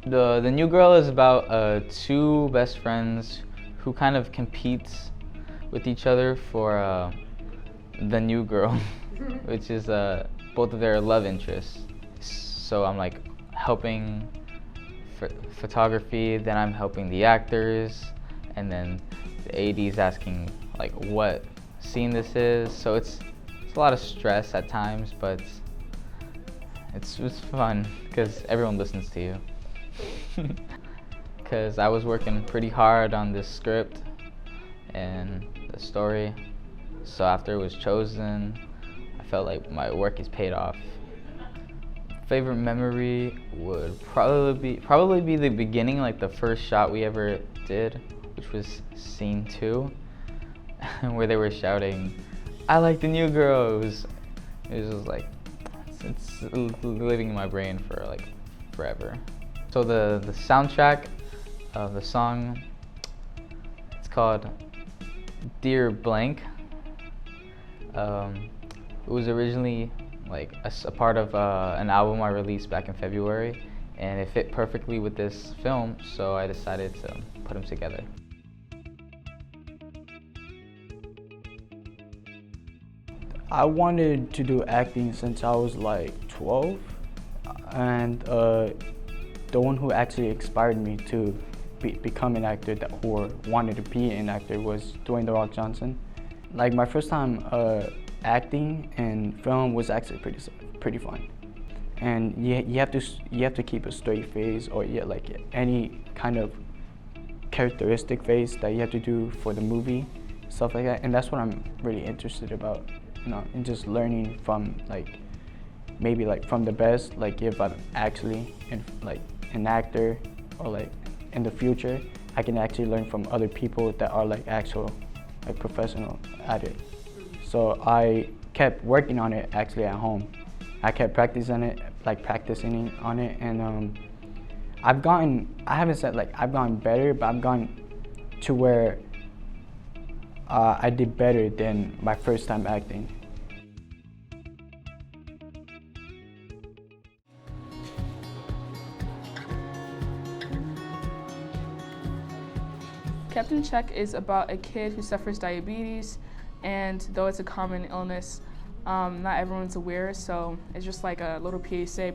The new girl is about two best friends who kind of competes with each other for the new girl, which is both of their love interests. So I'm like helping photography, then I'm helping the actors, and then the AD's asking like what scene this is. So it's a lot of stress at times, but it's fun because everyone listens to you. Because I was working pretty hard on this script and the story, so after it was chosen, I felt like my work is paid off. Favorite memory would probably be the beginning, like the first shot we ever did, which was scene 2, where they were shouting, "I like the new girl." It was just like, it's living in my brain for like forever. So the soundtrack of the song, it's called Dear Blank. It was originally like a part of an album I released back in February, and it fit perfectly with this film, so I decided to put them together. I wanted to do acting since I was like 12, and the one who actually inspired me to become an actor or wanted to be an actor was Dwayne "The Rock" Johnson. Like my first time acting in film was actually pretty fun, and you have to keep a straight face, or like any kind of characteristic face that you have to do for the movie, stuff like that. And that's what I'm really interested about, and just learning from maybe from the best. Like if I'm actually an actor, or like in the future, I can actually learn from other people that are actual professional at it. So I kept working on it actually at home. I kept practicing on it, and I haven't said I've gotten better, but I've gotten to where I did better than my first time acting. Kept in Check is about a kid who suffers diabetes, and though it's a common illness, not everyone's aware, so it's just like a little PSA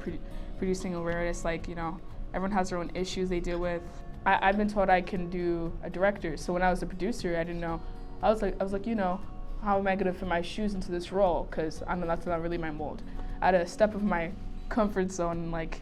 producing awareness, everyone has their own issues they deal with. I've been told I can do a director, so when I was a producer, I didn't know. I was like, how am I gonna fit my shoes into this role? Because I know that's not really my mold. I had to step of my comfort zone and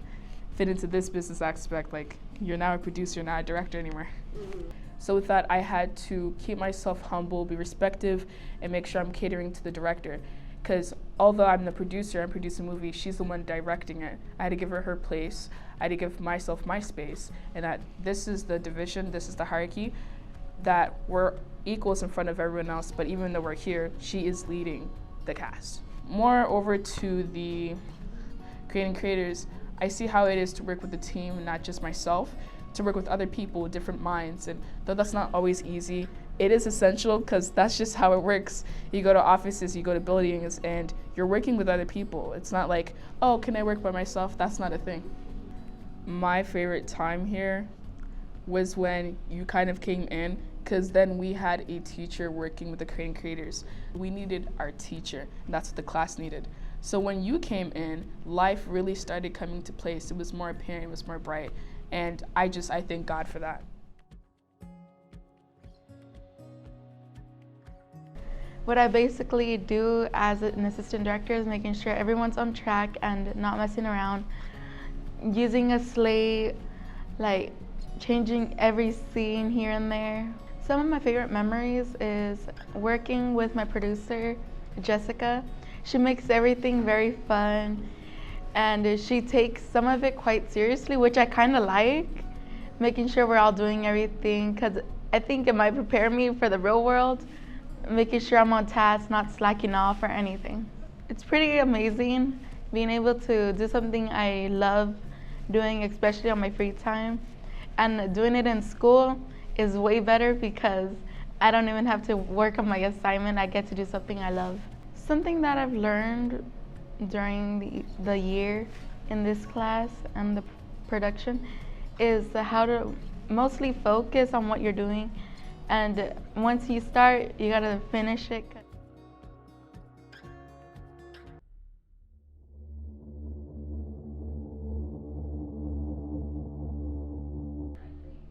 fit into this business aspect. You're now a producer, not a director anymore. Mm-hmm. So with that, I had to keep myself humble, be respectful, and make sure I'm catering to the director. Because although I'm the producer, I'm producing a movie, she's the one directing it. I had to give her her place. I had to give myself my space. And that this is the division, this is the hierarchy, that we're equals in front of everyone else, but even though we're here, she is leading the cast. More over to the creating creators, I see how it is to work with a team, not just myself, to work with other people with different minds. And though that's not always easy, it is essential because that's just how it works. You go to offices, you go to buildings, and you're working with other people. It's not like, oh, can I work by myself? That's not a thing. My favorite time here was when you kind of came in, because then we had a teacher working with the creating creators. We needed our teacher, and that's what the class needed. So when you came in, life really started coming to place. It was more apparent, it was more bright. And I thank God for that. What I basically do as an assistant director is making sure everyone's on track and not messing around, using a slate, changing every scene here and there. Some of my favorite memories is working with my producer, Jessica. She makes everything very fun, and she takes some of it quite seriously, which I kind of like, making sure we're all doing everything, because I think it might prepare me for the real world, making sure I'm on task, not slacking off or anything. It's pretty amazing being able to do something I love doing, especially on my free time. And doing it in school is way better because I don't even have to work on my assignment. I get to do something I love. Something that I've learned during the year in this class and the production is how to mostly focus on what you're doing, and once you start, you gotta finish it.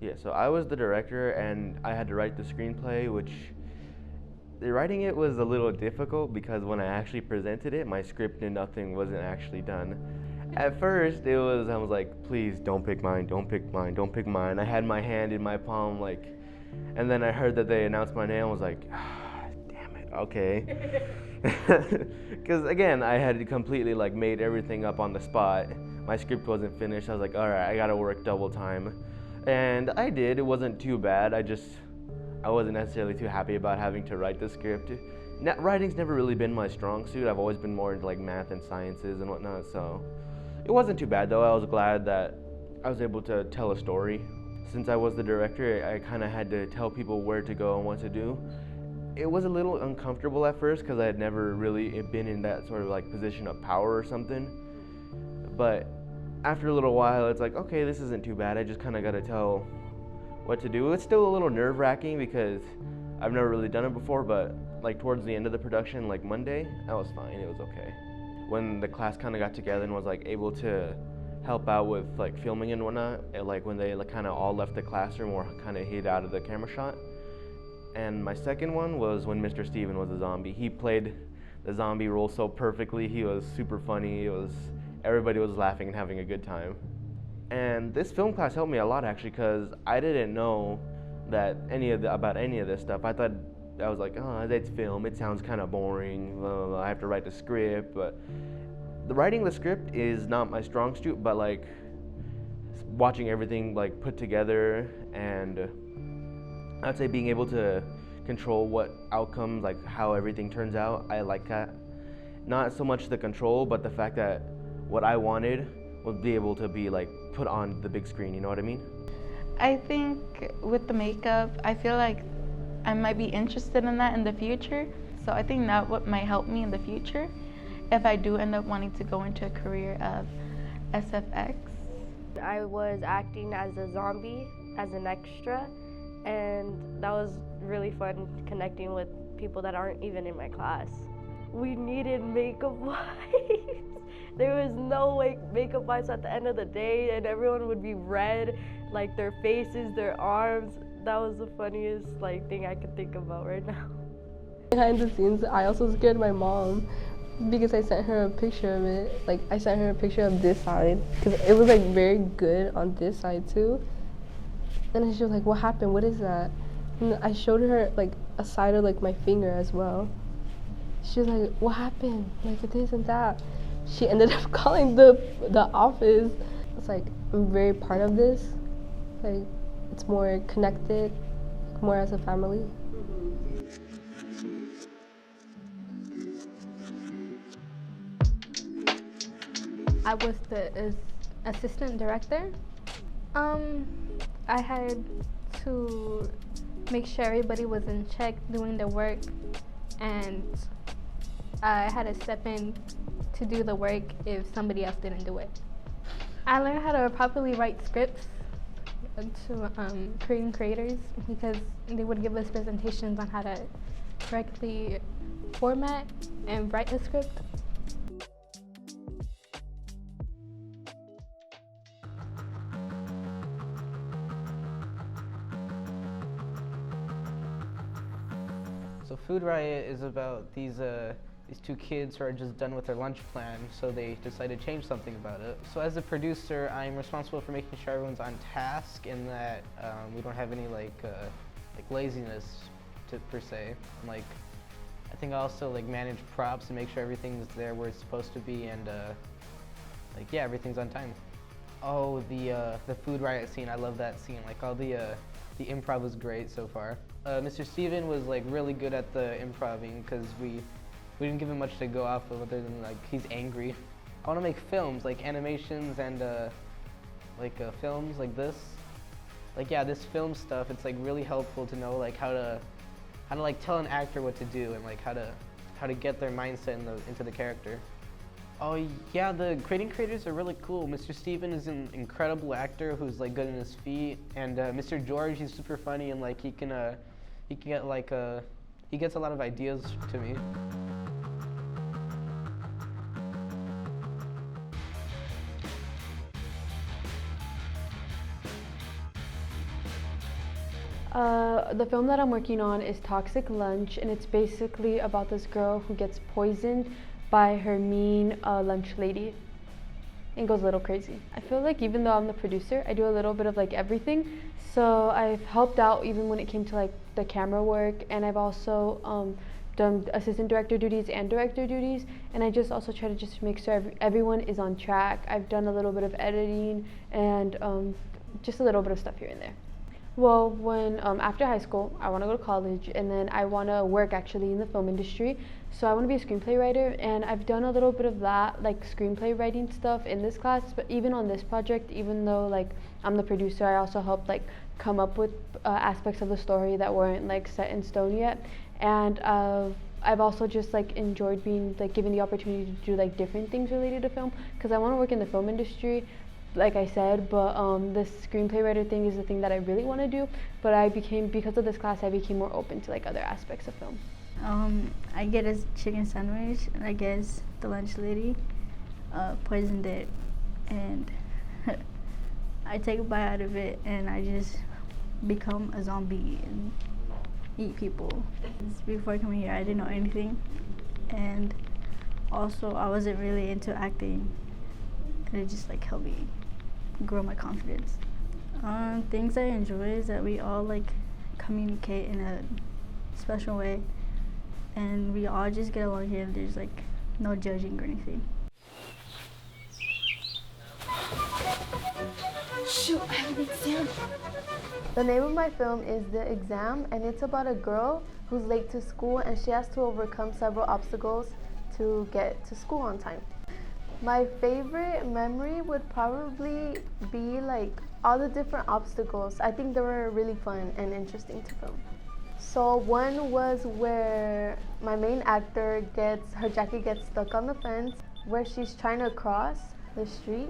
Yeah, so I was the director and I had to write the screenplay, which writing it was a little difficult because when I actually presented it, my script and nothing wasn't actually done. At first, I was like, please don't pick mine, don't pick mine, don't pick mine. I had my hand in my palm, like, and then I heard that they announced my name. I was like, damn it, okay. Because again, I had completely like made everything up on the spot. My script wasn't finished. I was like, all right, I gotta work double time. And I did. It wasn't too bad. I wasn't necessarily too happy about having to write the script. Writing's never really been my strong suit. I've always been more into like math and sciences and whatnot, so it wasn't too bad though. I was glad that I was able to tell a story. Since I was the director, I kind of had to tell people where to go and what to do. It was a little uncomfortable at first because I had never really been in that sort of like position of power or something. But after a little while, it's like, okay, this isn't too bad. I just kind of got to tell what to do. It's still a little nerve-wracking because I've never really done it before, but like towards the end of the production, like Monday, that was fine. It was okay. When the class kind of got together and was like able to help out with like filming and whatnot, like when they like kind of all left the classroom or kind of hid out of the camera shot. And my second one was when Mr. Steven was a zombie. He played the zombie role so perfectly. He was super funny. Everybody was laughing and having a good time. And this film class helped me a lot actually because I didn't know that about any of this stuff. I thought, I was like, oh, it's film, it sounds kind of boring, blah, blah, blah. I have to write the script, but writing the script is not my strong suit, but like watching everything like put together, and I'd say being able to control what outcomes, like how everything turns out, I like that. Not so much the control, but the fact that what I wanted would be able to be like put on the big screen, you know what I mean? I think with the makeup, I feel like I might be interested in that in the future. So I think that what might help me in the future if I do end up wanting to go into a career of SFX. I was acting as a zombie, as an extra, and that was really fun connecting with people that aren't even in my class. We needed makeup wipes. There was no makeup wipes at the end of the day, and everyone would be red, like their faces, their arms. That was the funniest thing I could think about right now. Behind the scenes, I also scared my mom because I sent her a picture of it. Like, I sent her a picture of this side because it was like very good on this side too. And then she was like, "What happened? What is that?" And I showed her like a side of like my finger as well. She was like, "What happened? Like this and that." She ended up calling the office. It's like, I'm very part of this. Like, it's more connected, more as a family. I was the assistant director. I had to make sure everybody was in check doing their work, and I had to step in to do the work if somebody else didn't do it. I learned how to properly write scripts to Korean creators because they would give us presentations on how to correctly format and write a script. So Food Riot is about these two kids who are just done with their lunch plan, so they decide to change something about it. So as a producer, I'm responsible for making sure everyone's on task and that we don't have any like laziness per se. And, I think I also manage props and make sure everything's there where it's supposed to be, and yeah, everything's on time. Oh, the Food Riot scene, I love that scene. All the improv was great so far. Mr. Steven was really good at the improvising because we didn't give him much to go off of other than he's angry. I want to make films, animations and films like this. Yeah, this film stuff, it's really helpful to know how to tell an actor what to do and how to get their mindset into the character. Oh yeah, the grading creators are really cool. Mr. Steven is an incredible actor who's like good in his feet, and Mr. George, he's super funny and like he gets a lot of ideas to me. The film that I'm working on is Toxic Lunch, and it's basically about this girl who gets poisoned by her mean lunch lady and goes a little crazy. I feel like even though I'm the producer, I do a little bit of like everything. So I've helped out even when it came to like the camera work, and I've also done assistant director duties and director duties, and I just also try to just make sure everyone is on track. I've done a little bit of editing and just a little bit of stuff here and there. Well, when after high school, I want to go to college, and then I want to work actually in the film industry. So I want to be a screenplay writer, and I've done a little bit of that, like screenplay writing stuff in this class. But even on this project, even though like I'm the producer, I also helped like come up with aspects of the story that weren't like set in stone yet. And I've also just like enjoyed being like given the opportunity to do like different things related to film, because I want to work in the film industry, like I said, but this screenplay writer thing is the thing that I really want to do. But because of this class, I became more open to like other aspects of film. I get a chicken sandwich, and I guess the lunch lady poisoned it, and I take a bite out of it, and I just become a zombie and eat people. Before coming here, I didn't know anything, and also I wasn't really into acting, and it just like helped me grow my confidence. Things I enjoy is that we all like communicate in a special way, and we all just get along here, and there's like no judging or anything. Shoot, I have an exam. The name of my film is The Exam, and it's about a girl who's late to school, and she has to overcome several obstacles to get to school on time. My favorite memory would probably be like all the different obstacles. I think they were really fun and interesting to film. So one was where my main actor her jacket gets stuck on the fence where she's trying to cross the street,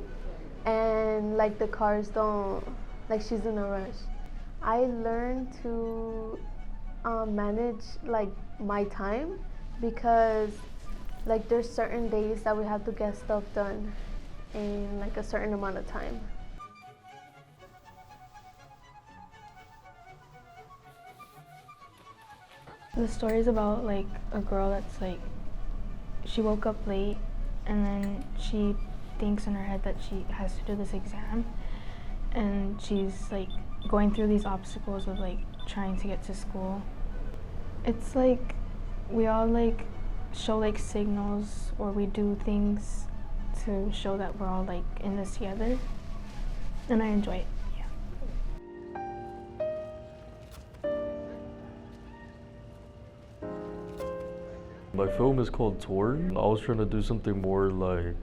and like the cars don't, like she's in a rush. I learned to manage like my time, because like there's certain days that we have to get stuff done in like a certain amount of time. The story is about like a girl that's like, she woke up late, and then she thinks in her head that she has to do this exam, and she's like going through these obstacles of like trying to get to school. It's like we all like show like signals, or we do things to show that we're all like in this together, and I enjoy it. My film is called Torn. I was trying to do something more like,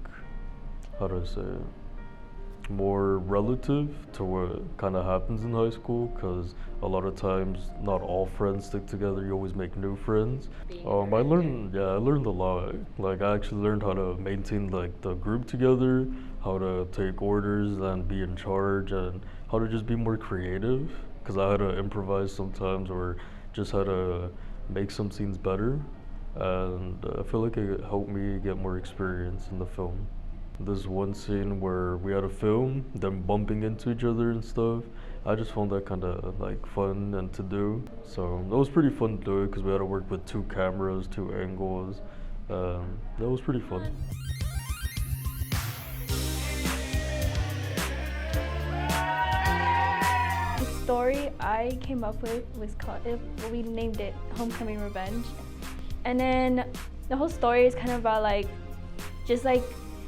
how do I say it, more relative to what kind of happens in high school, because a lot of times not all friends stick together. You always make new friends. I learned a lot. Like I actually learned how to maintain like the group together, how to take orders and be in charge, and how to just be more creative, because I had to improvise sometimes, or just how to make some scenes better. And I feel like it helped me get more experience in the film. This one scene where we had to film them bumping into each other and stuff, I just found that kind of like fun and to do. So that was pretty fun to do it, because we had to work with 2 cameras, 2 angles. That was pretty fun. The story I came up with was called, we named it Homecoming Revenge. And then the whole story is kind of about like, just like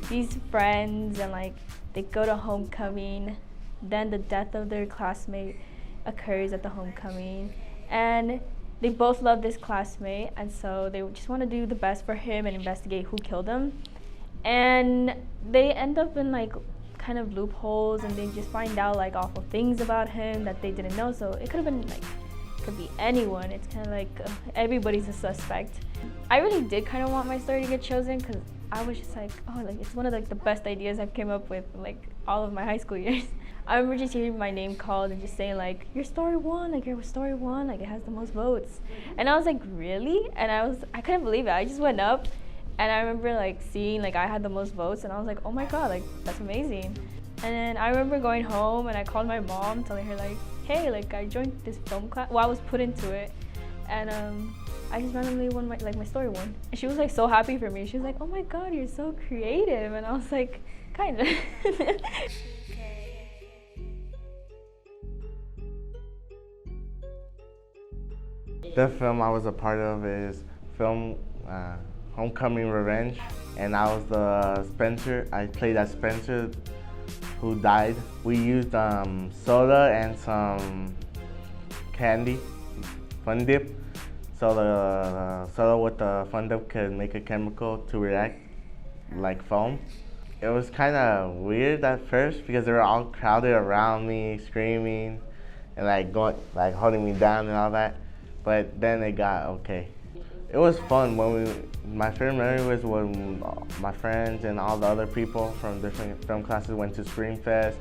these friends, and like they go to homecoming, then the death of their classmate occurs at the homecoming, and they both love this classmate, and so they just want to do the best for him and investigate who killed him. And they end up in like kind of loopholes, and they just find out like awful things about him that they didn't know. So it could have been like, could be anyone. It's kind of like everybody's a suspect. I really did kind of want my story to get chosen, because I was just like, oh, like it's one of like the best ideas I've came up with like all of my high school years. I remember just hearing my name called and just saying like, your story won, like your story won, like it has the most votes. And I was like, really? And I couldn't believe it. I just went up and I remember like seeing like I had the most votes and I was like, oh my God, like that's amazing. And then I remember going home and I called my mom telling her like, hey, like I joined this film class, well I was put into it. And I just randomly won my story won. And she was like so happy for me. She was like, oh my God, you're so creative. And I was like, kinda. The film I was a part of is film Homecoming Revenge, and I was the Spencer. I played as Spencer, who died. We used soda and some candy, Fun Dip. So the soda with the Fun Dip could make a chemical to react like foam. It was kind of weird at first because they were all crowded around me, screaming, and like holding me down and all that. But then it got okay. It was fun my favorite memory was when my friends and all the other people from different film classes went to Screen Fest.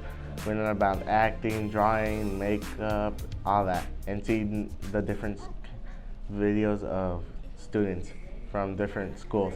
We learned about acting, drawing, makeup, all that, and seeing the different videos of students from different schools.